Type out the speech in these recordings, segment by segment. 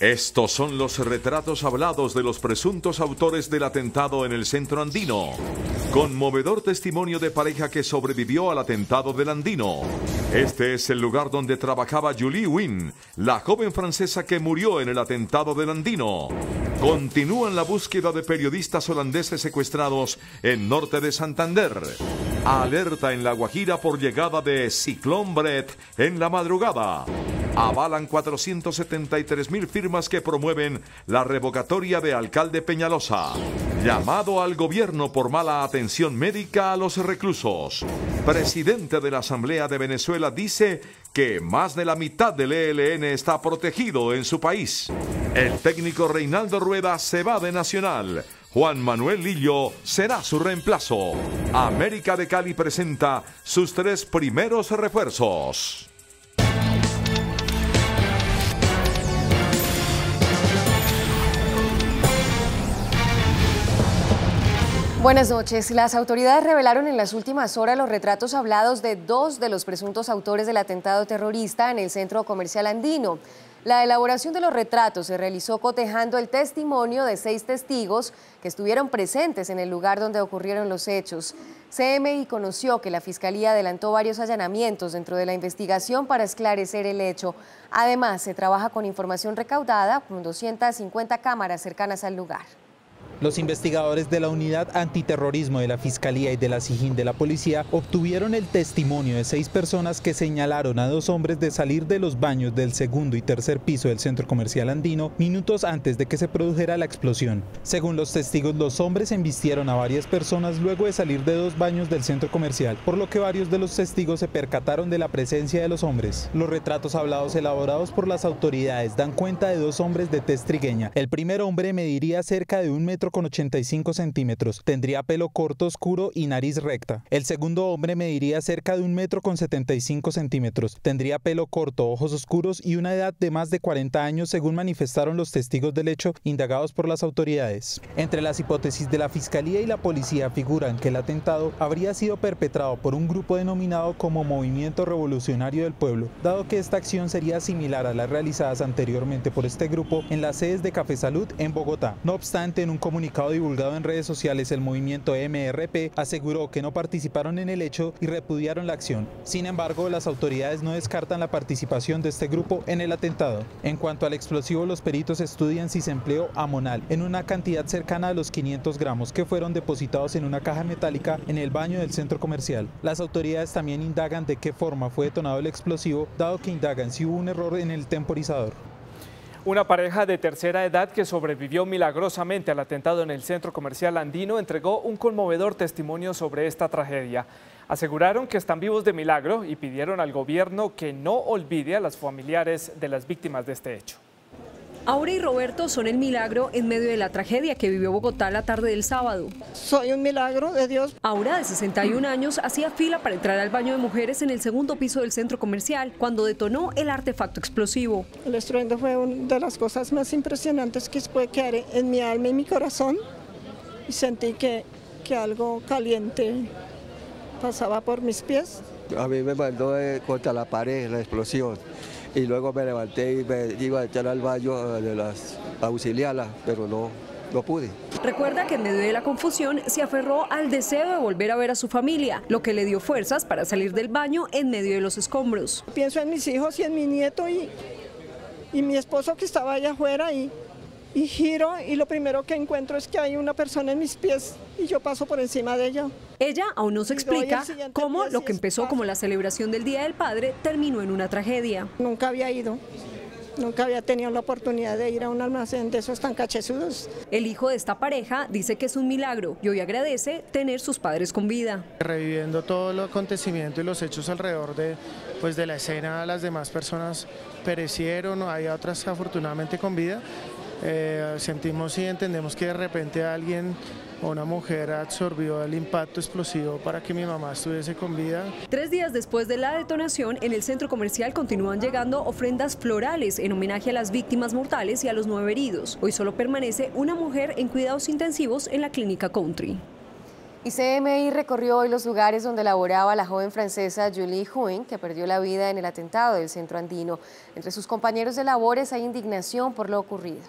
Estos son los retratos hablados de los presuntos autores del atentado en el centro andino. Conmovedor testimonio de pareja que sobrevivió al atentado del Andino. Este es el lugar donde trabajaba Julie Wynn, la joven francesa que murió en el atentado del Andino. Continúan la búsqueda de periodistas holandeses secuestrados en norte de Santander. Alerta en La Guajira por llegada de ciclón Brett en la madrugada. Avalan 473.000 firmas que promueven la revocatoria de alcalde Peñalosa. Llamado al gobierno por mala atención médica a los reclusos. Presidente de la Asamblea de Venezuela dice que más de la mitad del ELN está protegido en su país. El técnico Reinaldo Rueda se va de Nacional. Juan Manuel Lillo será su reemplazo. América de Cali presenta sus 3 primeros refuerzos. Buenas noches. Las autoridades revelaron en las últimas horas los retratos hablados de 2 de los presuntos autores del atentado terrorista en el centro comercial andino. La elaboración de los retratos se realizó cotejando el testimonio de 6 testigos que estuvieron presentes en el lugar donde ocurrieron los hechos. CMI conoció que la Fiscalía adelantó varios allanamientos dentro de la investigación para esclarecer el hecho. Además, se trabaja con información recaudada con 250 cámaras cercanas al lugar. Los investigadores de la Unidad Antiterrorismo de la Fiscalía y de la SIJIN de la Policía obtuvieron el testimonio de 6 personas que señalaron a 2 hombres de salir de los baños del segundo y tercer piso del centro comercial andino minutos antes de que se produjera la explosión. Según los testigos, los hombres embistieron a varias personas luego de salir de 2 baños del centro comercial, por lo que varios de los testigos se percataron de la presencia de los hombres. Los retratos hablados elaborados por las autoridades dan cuenta de 2 hombres de tez trigueña. El primer hombre mediría cerca de 1,85 centímetros, tendría pelo corto oscuro y nariz recta. El segundo hombre mediría cerca de 1,75 centímetros, tendría pelo corto, ojos oscuros y una edad de más de 40 años, según manifestaron los testigos del hecho indagados por las autoridades. Entre las hipótesis de la Fiscalía y la Policía figuran que el atentado habría sido perpetrado por un grupo denominado como Movimiento Revolucionario del Pueblo, dado que esta acción sería similar a las realizadas anteriormente por este grupo en las sedes de Café Salud en Bogotá. No obstante, en un comunicado divulgado en redes sociales, el movimiento MRP aseguró que no participaron en el hecho y repudiaron la acción. Sin embargo, las autoridades no descartan la participación de este grupo en el atentado. En cuanto al explosivo, los peritos estudian si se empleó amonal en una cantidad cercana a los 500 gramos que fueron depositados en una caja metálica en el baño del centro comercial. Las autoridades también indagan de qué forma fue detonado el explosivo, dado que indagan si hubo un error en el temporizador. Una pareja de tercera edad que sobrevivió milagrosamente al atentado en el centro comercial andino entregó un conmovedor testimonio sobre esta tragedia. Aseguraron que están vivos de milagro y pidieron al gobierno que no olvide a los familiares de las víctimas de este hecho. Aura y Roberto son el milagro en medio de la tragedia que vivió Bogotá la tarde del sábado. Soy un milagro de Dios. Aura, de 61 años, hacía fila para entrar al baño de mujeres en el segundo piso del centro comercial cuando detonó el artefacto explosivo. El estruendo fue una de las cosas más impresionantes que puede quedar en mi alma y mi corazón. Y sentí que algo caliente pasaba por mis pies. A mí me mandó contra la pared la explosión. Y luego me levanté y me iba a echar al baño a auxiliarla, pero no pude. Recuerda que en medio de la confusión se aferró al deseo de volver a ver a su familia, lo que le dio fuerzas para salir del baño en medio de los escombros. Pienso en mis hijos y en mi nieto y mi esposo que estaba allá afuera y giro y lo primero que encuentro es que hay una persona en mis pies y yo paso por encima de ella. Ella aún no se explica cómo lo que empezó como la celebración del Día del Padre terminó en una tragedia. Nunca había ido, nunca había tenido la oportunidad de ir a un almacén de esos tan cachezudos. El hijo de esta pareja dice que es un milagro y hoy agradece tener sus padres con vida. Reviviendo todo el acontecimiento y los hechos alrededor de la escena, las demás personas perecieron, hay otras afortunadamente con vida. Sentimos y entendemos que de repente alguien o una mujer absorbió el impacto explosivo para que mi mamá estuviese con vida. 3 días después de la detonación, en el centro comercial continúan llegando ofrendas florales en homenaje a las víctimas mortales y a los 9 heridos. Hoy solo permanece una mujer en cuidados intensivos en la clínica Country. Y CMI recorrió hoy los lugares donde laboraba la joven francesa Julie Huyn, que perdió la vida en el atentado del centro andino. Entre sus compañeros de labores hay indignación por lo ocurrido.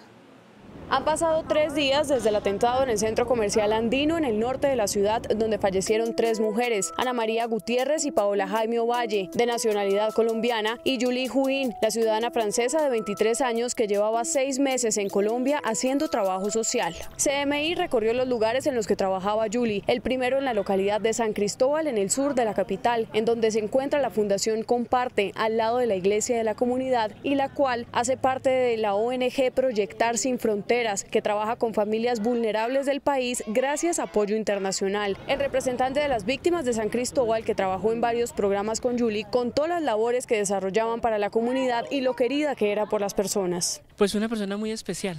Han pasado 3 días desde el atentado en el centro comercial andino en el norte de la ciudad, donde fallecieron 3 mujeres, Ana María Gutiérrez y Paola Jaime Ovalle, de nacionalidad colombiana, y Julie Huyn, la ciudadana francesa de 23 años que llevaba 6 meses en Colombia haciendo trabajo social. CMI recorrió los lugares en los que trabajaba Julie, el primero en la localidad de San Cristóbal, en el sur de la capital, en donde se encuentra la Fundación Comparte, al lado de la iglesia de la comunidad, y la cual hace parte de la ONG Proyectar Sin Fronteras, que trabaja con familias vulnerables del país gracias a apoyo internacional. El representante de las víctimas de San Cristóbal, que trabajó en varios programas con Julie, contó las labores que desarrollaban para la comunidad y lo querida que era por las personas. Pues una persona muy especial.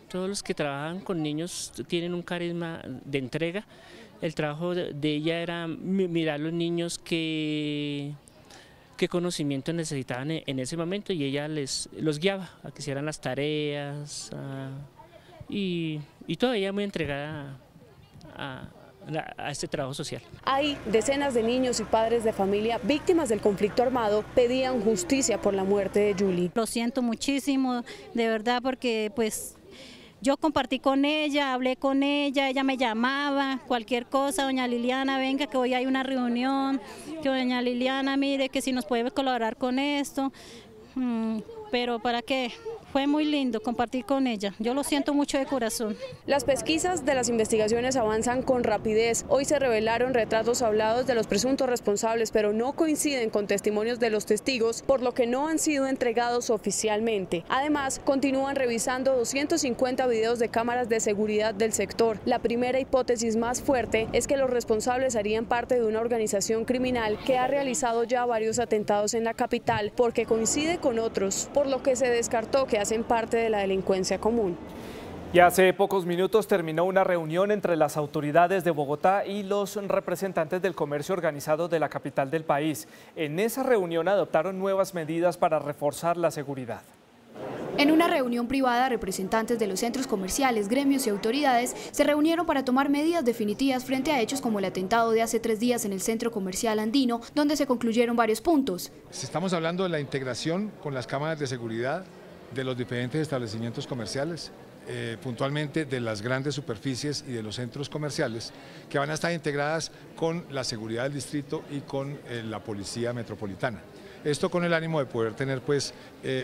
Todos los que trabajan con niños tienen un carisma de entrega. El trabajo de ella era mirar a los niños qué conocimiento necesitaban en ese momento, y ella los guiaba a que hicieran las tareas, y todavía muy entregada a este trabajo social. Hay decenas de niños y padres de familia víctimas del conflicto armado pedían justicia por la muerte de Julie. Lo siento muchísimo, de verdad, porque pues yo compartí con ella, hablé con ella me llamaba, cualquier cosa, doña Liliana, venga que hoy hay una reunión, que doña Liliana mire que si nos puede colaborar con esto, pero ¿para qué? Fue muy lindo compartir con ella, yo lo siento mucho de corazón. Las pesquisas de las investigaciones avanzan con rapidez. Hoy se revelaron retratos hablados de los presuntos responsables, pero no coinciden con testimonios de los testigos, por lo que no han sido entregados oficialmente. Además, continúan revisando 250 videos de cámaras de seguridad del sector. La primera hipótesis más fuerte es que los responsables harían parte de una organización criminal que ha realizado ya varios atentados en la capital, porque coincide con otros, por lo que se descartó que hacen parte de la delincuencia común. Y hace pocos minutos terminó una reunión entre las autoridades de Bogotá y los representantes del comercio organizado de la capital del país. En esa reunión adoptaron nuevas medidas para reforzar la seguridad. En una reunión privada, representantes de los centros comerciales, gremios y autoridades se reunieron para tomar medidas definitivas frente a hechos como el atentado de hace 3 días en el centro comercial andino, donde se concluyeron varios puntos. Estamos hablando de la integración con las cámaras de seguridad de los diferentes establecimientos comerciales, puntualmente de las grandes superficies y de los centros comerciales, que van a estar integradas con la seguridad del distrito y con la policía metropolitana. Esto con el ánimo de poder tener pues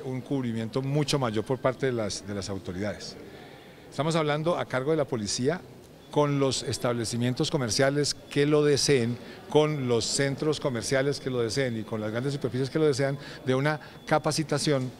un cubrimiento mucho mayor por parte de las autoridades. Estamos hablando a cargo de la policía con los establecimientos comerciales que lo deseen, con los centros comerciales que lo deseen y con las grandes superficies que lo desean, de una capacitación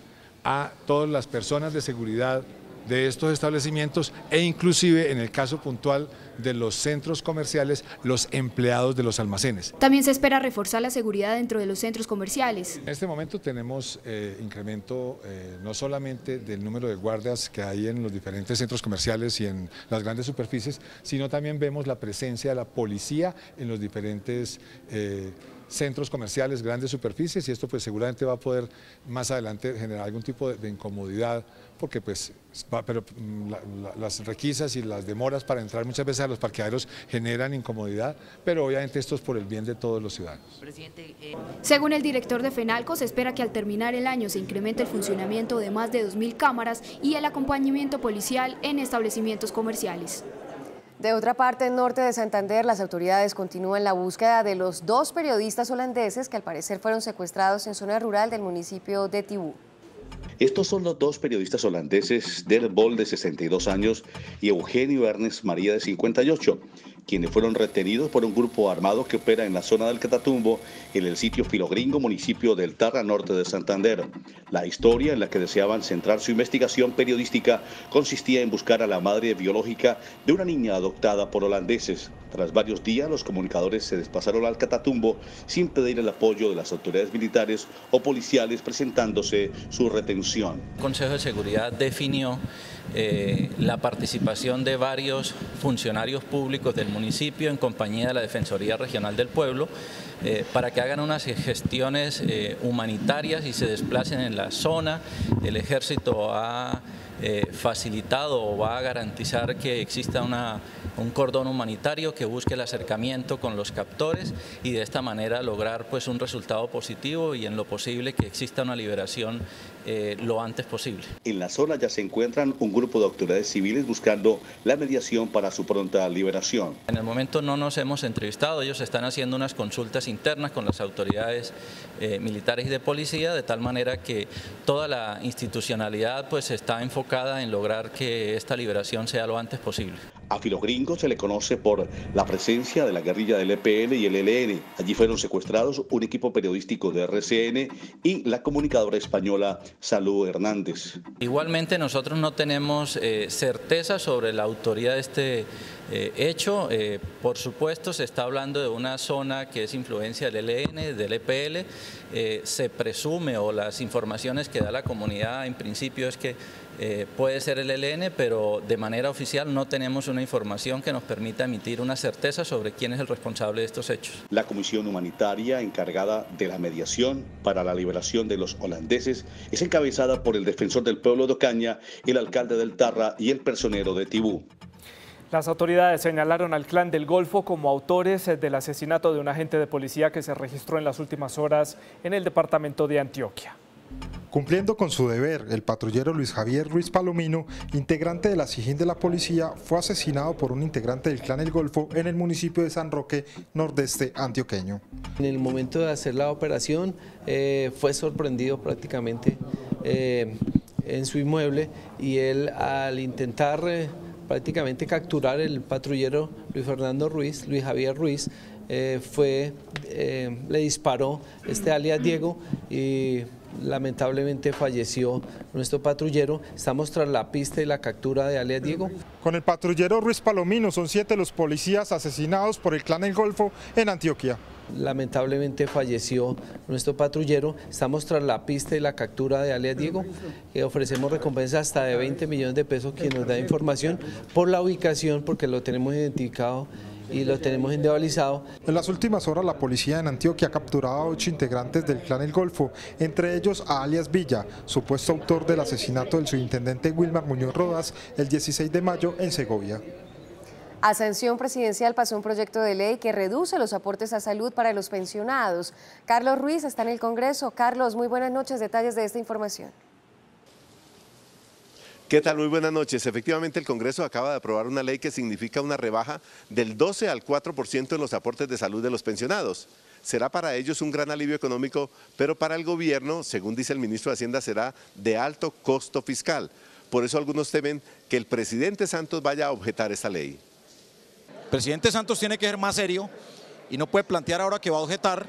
a todas las personas de seguridad de estos establecimientos e inclusive en el caso puntual de los centros comerciales, los empleados de los almacenes. También se espera reforzar la seguridad dentro de los centros comerciales. En este momento tenemos incremento no solamente del número de guardias que hay en los diferentes centros comerciales y en las grandes superficies, sino también vemos la presencia de la policía en los diferentes centros comerciales, grandes superficies, y esto pues seguramente va a poder más adelante generar algún tipo de incomodidad, porque pues las requisas y las demoras para entrar muchas veces a los parqueaderos generan incomodidad, pero obviamente esto es por el bien de todos los ciudadanos. Según el director de FENALCO, se espera que al terminar el año se incremente el funcionamiento de más de 2.000 cámaras y el acompañamiento policial en establecimientos comerciales. De otra parte, en norte de Santander, las autoridades continúan la búsqueda de los 2 periodistas holandeses que al parecer fueron secuestrados en zona rural del municipio de Tibú. Estos son los 2 periodistas holandeses, Dirk Bol, de 62 años, y Eugenio Ernest María, de 58, quienes fueron retenidos por un grupo armado que opera en la zona del Catatumbo, en el sitio Filogringo, municipio del Tarra Norte de Santander. La historia en la que deseaban centrar su investigación periodística consistía en buscar a la madre biológica de una niña adoptada por holandeses. Tras varios días, los comunicadores se desplazaron al Catatumbo sin pedir el apoyo de las autoridades militares o policiales, presentándose su retención. El Consejo de Seguridad definió la participación de varios funcionarios públicos del municipio en compañía de la Defensoría Regional del Pueblo para que hagan unas gestiones humanitarias y se desplacen en la zona. El ejército ha facilitado o va a garantizar que exista un cordón humanitario que busque el acercamiento con los captores y de esta manera lograr pues un resultado positivo y en lo posible que exista una liberación lo antes posible. En la zona ya se encuentran un grupo de autoridades civiles buscando la mediación para su pronta liberación. En el momento no nos hemos entrevistado, ellos están haciendo unas consultas internas con las autoridades militares y de policía, de tal manera que toda la institucionalidad pues está enfocada en lograr que esta liberación sea lo antes posible. A Filos Gringos se le conoce por la presencia de la guerrilla del EPL y el ELN. Allí fueron secuestrados un equipo periodístico de RCN y la comunicadora española Salud Hernández. Igualmente nosotros no tenemos certeza sobre la autoría de este hecho. Por supuesto se está hablando de una zona que es influencia del ELN, del EPL. Se presume, o las informaciones que da la comunidad en principio es que puede ser el ELN, pero de manera oficial no tenemos una información que nos permita emitir una certeza sobre quién es el responsable de estos hechos. La comisión humanitaria encargada de la mediación para la liberación de los holandeses es encabezada por el defensor del pueblo de Ocaña, el alcalde del Tarra y el personero de Tibú. Las autoridades señalaron al Clan del Golfo como autores del asesinato de un agente de policía que se registró en las últimas horas en el departamento de Antioquia. Cumpliendo con su deber, el patrullero Luis Javier Ruiz Palomino, integrante de la SIJIN de la policía, fue asesinado por un integrante del Clan El Golfo en el municipio de San Roque, nordeste antioqueño. En el momento de hacer la operación fue sorprendido prácticamente en su inmueble y él, al intentar prácticamente capturar el patrullero Luis Javier Ruiz, le disparó alias Diego y lamentablemente falleció nuestro patrullero. Estamos tras la pista y la captura de alias Diego. Con el patrullero Ruiz Palomino son 7 los policías asesinados por el Clan El Golfo en Antioquia. Lamentablemente falleció nuestro patrullero. Estamos tras la pista y la captura de alias Diego. Ofrecemos recompensa hasta de 20 millones de pesos quien nos da información por la ubicación, porque lo tenemos identificado y lo tenemos individualizado. En las últimas horas la policía en Antioquia ha capturado a 8 integrantes del Clan El Golfo, entre ellos a alias Villa, supuesto autor del asesinato del subintendente Wilmar Muñoz Rodas el 16 de mayo en Segovia. A sanción presidencial pasó un proyecto de ley que reduce los aportes a salud para los pensionados. Carlos Ruiz está en el Congreso. Carlos, muy buenas noches. Detalles de esta información. ¿Qué tal? Muy buenas noches. Efectivamente, el Congreso acaba de aprobar una ley que significa una rebaja del 12 al 4% en los aportes de salud de los pensionados. Será para ellos un gran alivio económico, pero para el gobierno, según dice el ministro de Hacienda, será de alto costo fiscal. Por eso algunos temen que el presidente Santos vaya a objetar esta ley. El presidente Santos tiene que ser más serio y no puede plantear ahora que va a objetar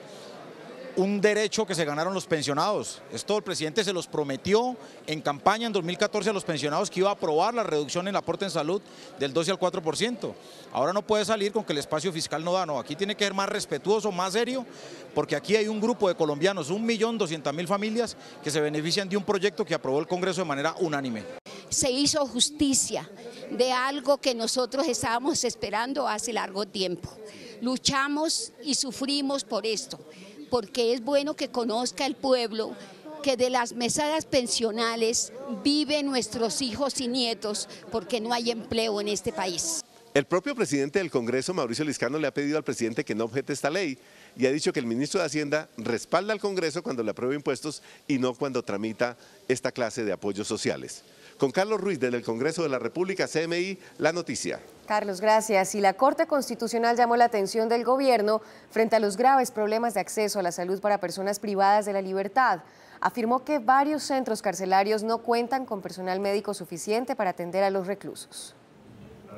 un derecho que se ganaron los pensionados. Esto el presidente se los prometió en campaña en 2014 a los pensionados, que iba a aprobar la reducción en el aporte en salud del 12 al 4%. Ahora no puede salir con que el espacio fiscal no da, no, aquí tiene que ser más respetuoso, más serio, porque aquí hay un grupo de colombianos, 1.200.000 familias que se benefician de un proyecto que aprobó el Congreso de manera unánime. Se hizo justicia de algo que nosotros estábamos esperando hace largo tiempo. Luchamos y sufrimos por esto, porque es bueno que conozca el pueblo que de las mesadas pensionales viven nuestros hijos y nietos, porque no hay empleo en este país. El propio presidente del Congreso, Mauricio Liscano, le ha pedido al presidente que no objete esta ley y ha dicho que el ministro de Hacienda respalda al Congreso cuando le apruebe impuestos y no cuando tramita esta clase de apoyos sociales. Con Carlos Ruiz, desde el Congreso de la República, CMI, La Noticia. Carlos, gracias. Y la Corte Constitucional llamó la atención del gobierno frente a los graves problemas de acceso a la salud para personas privadas de la libertad. Afirmó que varios centros carcelarios no cuentan con personal médico suficiente para atender a los reclusos.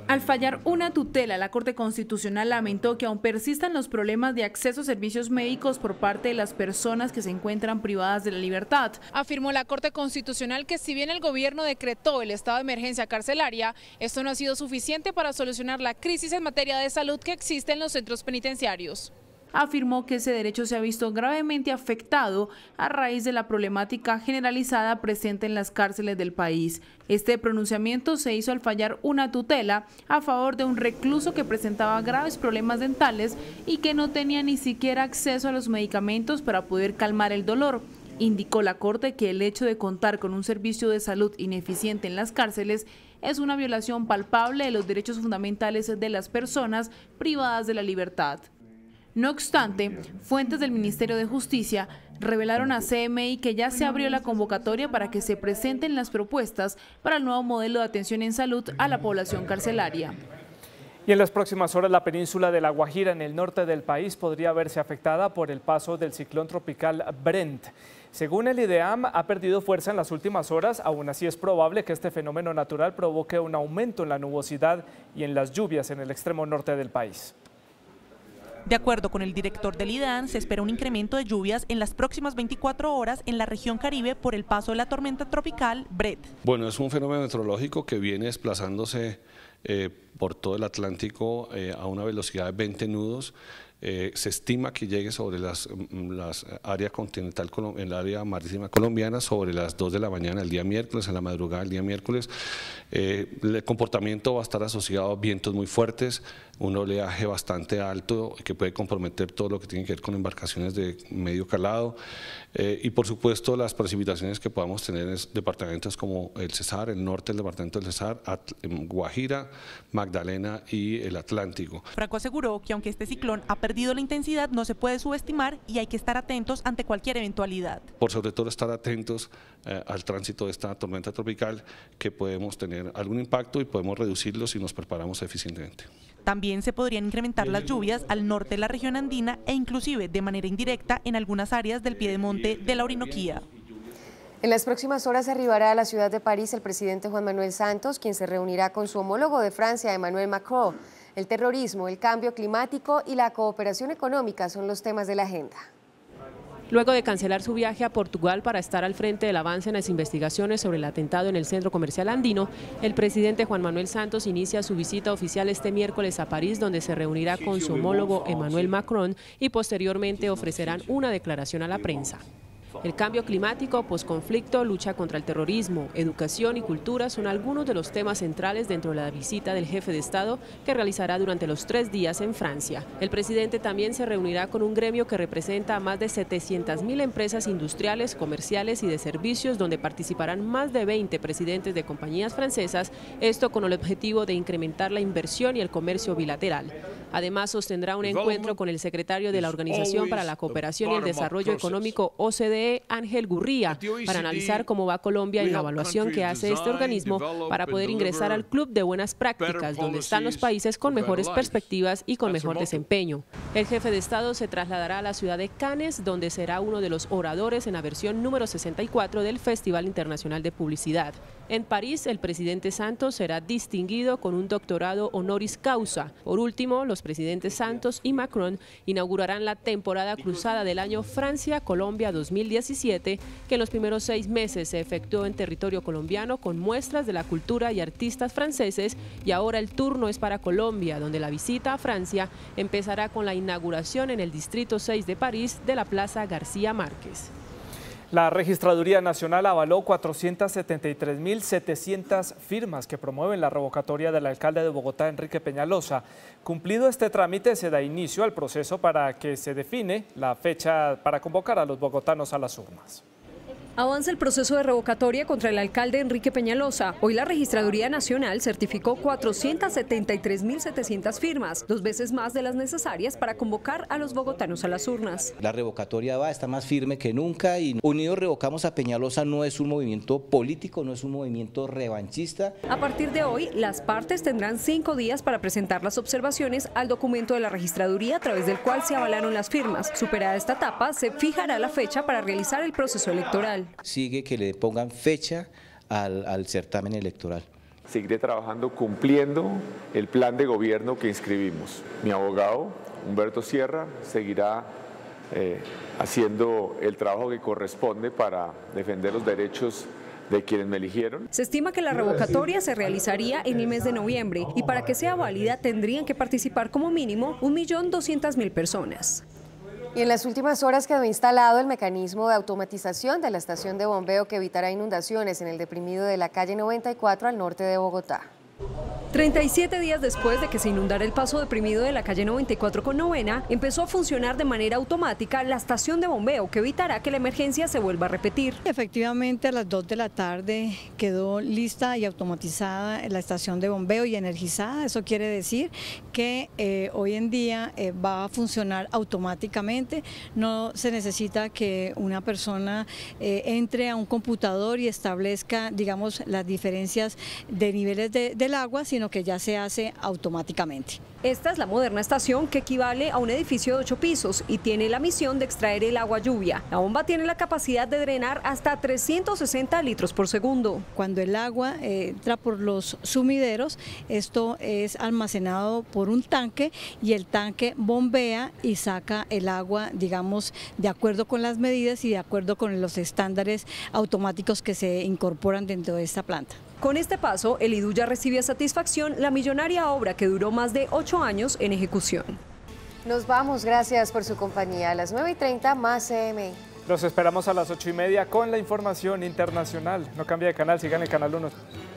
Al fallar una tutela, la Corte Constitucional lamentó que aún persistan los problemas de acceso a servicios médicos por parte de las personas que se encuentran privadas de la libertad. Afirmó la Corte Constitucional que si bien el gobierno decretó el estado de emergencia carcelaria, esto no ha sido suficiente para solucionar la crisis en materia de salud que existe en los centros penitenciarios. Afirmó que ese derecho se ha visto gravemente afectado a raíz de la problemática generalizada presente en las cárceles del país. Este pronunciamiento se hizo al fallar una tutela a favor de un recluso que presentaba graves problemas dentales y que no tenía ni siquiera acceso a los medicamentos para poder calmar el dolor. Indicó la Corte que el hecho de contar con un servicio de salud ineficiente en las cárceles es una violación palpable de los derechos fundamentales de las personas privadas de la libertad. No obstante, fuentes del Ministerio de Justicia revelaron a CMI que ya se abrió la convocatoria para que se presenten las propuestas para el nuevo modelo de atención en salud a la población carcelaria. Y en las próximas horas la península de La Guajira en el norte del país podría verse afectada por el paso del ciclón tropical Brent. Según el IDEAM, ha perdido fuerza en las últimas horas, aún así es probable que este fenómeno natural provoque un aumento en la nubosidad y en las lluvias en el extremo norte del país. De acuerdo con el director del IDEAM, se espera un incremento de lluvias en las próximas 24 horas en la región Caribe por el paso de la tormenta tropical Brent. Bueno, es un fenómeno meteorológico que viene desplazándose por todo el Atlántico a una velocidad de 20 nudos. Se estima que llegue sobre las áreas continental, en el área marítima colombiana, sobre las 2 de la mañana el día miércoles, en la madrugada del día miércoles. El comportamiento va a estar asociado a vientos muy fuertes, un oleaje bastante alto que puede comprometer todo lo que tiene que ver con embarcaciones de medio calado y por supuesto las precipitaciones que podamos tener en departamentos como el Cesar, el norte del departamento del Cesar, Guajira, Magdalena y el Atlántico. Franco aseguró que aunque este ciclón ha perdido la intensidad, no se puede subestimar y hay que estar atentos ante cualquier eventualidad. Por sobre todo estar atentos al tránsito de esta tormenta tropical, que podemos tener algún impacto y podemos reducirlo si nos preparamos eficientemente. También se podrían incrementar las lluvias al norte de la región andina e inclusive de manera indirecta en algunas áreas del piedemonte de la Orinoquía. En las próximas horas arribará a la ciudad de París el presidente Juan Manuel Santos, quien se reunirá con su homólogo de Francia, Emmanuel Macron. El terrorismo, el cambio climático y la cooperación económica son los temas de la agenda. Luego de cancelar su viaje a Portugal para estar al frente del avance en las investigaciones sobre el atentado en el centro comercial andino, el presidente Juan Manuel Santos inicia su visita oficial este miércoles a París, donde se reunirá con su homólogo Emmanuel Macron y posteriormente ofrecerán una declaración a la prensa. El cambio climático, posconflicto, lucha contra el terrorismo, educación y cultura son algunos de los temas centrales dentro de la visita del jefe de Estado que realizará durante los 3 días en Francia. El presidente también se reunirá con un gremio que representa a más de 700.000 empresas industriales, comerciales y de servicios, donde participarán más de 20 presidentes de compañías francesas, esto con el objetivo de incrementar la inversión y el comercio bilateral. Además, sostendrá un encuentro con el secretario de la Organización para la Cooperación y el Desarrollo Económico OCDE, Ángel Gurría, para analizar cómo va Colombia en la evaluación que hace este organismo para poder ingresar al club de buenas prácticas, donde están los países con mejores perspectivas y con mejor desempeño. El jefe de Estado se trasladará a la ciudad de Cannes, donde será uno de los oradores en la versión número 64 del Festival Internacional de Publicidad. En París, el presidente Santos será distinguido con un doctorado honoris causa. Por último, los presidentes Santos y Macron inaugurarán la temporada cruzada del año Francia-Colombia 2017, que en los primeros 6 meses se efectuó en territorio colombiano con muestras de la cultura y artistas franceses, y ahora el turno es para Colombia, donde la visita a Francia empezará con la inauguración en el Distrito 6 de París de la Plaza García Márquez. La Registraduría Nacional avaló 473.700 firmas que promueven la revocatoria del alcalde de Bogotá, Enrique Peñalosa. Cumplido este trámite, se da inicio al proceso para que se define la fecha para convocar a los bogotanos a las urnas. Avanza el proceso de revocatoria contra el alcalde Enrique Peñalosa. Hoy la Registraduría Nacional certificó 473.700 firmas, 2 veces más de las necesarias para convocar a los bogotanos a las urnas. La revocatoria está más firme que nunca y Unidos Revocamos a Peñalosa no es un movimiento político, no es un movimiento revanchista. A partir de hoy, las partes tendrán 5 días para presentar las observaciones al documento de la Registraduría a través del cual se avalaron las firmas. Superada esta etapa, se fijará la fecha para realizar el proceso electoral. Sigue que le pongan fecha al certamen electoral. Seguiré trabajando cumpliendo el plan de gobierno que inscribimos. Mi abogado, Humberto Sierra, seguirá haciendo el trabajo que corresponde para defender los derechos de quienes me eligieron. Se estima que la revocatoria se realizaría en el mes de noviembre y para que sea válida tendrían que participar como mínimo 1.200.000 personas. Y en las últimas horas quedó instalado el mecanismo de automatización de la estación de bombeo que evitará inundaciones en el deprimido de la calle 94 al norte de Bogotá. 37 días después de que se inundara el paso deprimido de la calle 94 con Novena, empezó a funcionar de manera automática la estación de bombeo que evitará que la emergencia se vuelva a repetir. Efectivamente, a las 2 de la tarde quedó lista y automatizada la estación de bombeo y energizada. Eso quiere decir que hoy en día va a funcionar automáticamente. No se necesita que una persona entre a un computador y establezca, digamos, las diferencias de niveles del agua, sino que ya se hace automáticamente. Esta es la moderna estación que equivale a un edificio de 8 pisos y tiene la misión de extraer el agua lluvia. La bomba tiene la capacidad de drenar hasta 360 litros por segundo. Cuando el agua entra por los sumideros, esto es almacenado por un tanque y el tanque bombea y saca el agua, digamos, de acuerdo con las medidas y de acuerdo con los estándares automáticos que se incorporan dentro de esta planta. Con este paso, el IDU ya recibe a satisfacción la millonaria obra que duró más de 8 años en ejecución. Nos vamos, gracias por su compañía. A las 9:30 más CMI. Los esperamos a las 8:30 con la información internacional. No cambie de canal, sigan el canal 1.